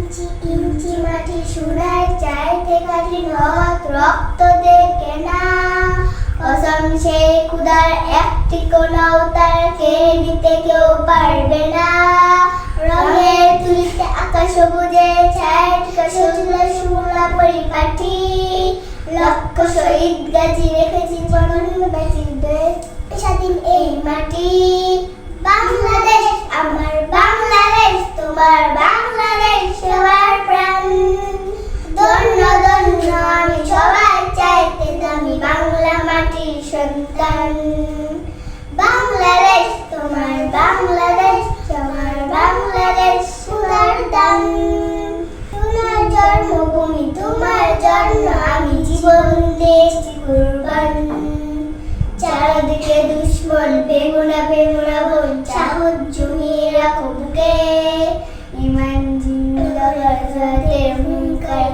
ইঞ্চি ইঞ্চি মাটি সোনার চাইতে কাঠিন হত রক্ত দেখে না অসম সেই ক্ষুধার একটি কোনাও তার কেড়ে নিতে কেউ পারবে না রঙের তুলিতে আকাশ সবুজে ছায়া সজল সোনা পরিপাটি লক্ষ শহীদ গাছি রেখেছি জীবন বেঁচে স্বাধীন এই মাটি বাংলাদেশ আমার বাংলাদেশ তোমার বাংলাদেশ সবার প্রাণ ধন্য ধন্য আমি সবার চাইতে দামি বাংলা মাটির সন্তান বাংলাদেশ তোমার বাংলাদেশ সবার বাংলাদেশ সোনার দান সোনার জন্মভূমি তোমার জন্য আমি জীবন দিয়েছি কুরবান চারদিকে দুশ্মন বেগুনা বেগুনা বোন সাহস জমিয়ে রাখো বুকে ইমান জিন্দাবাদের হুঙ্কার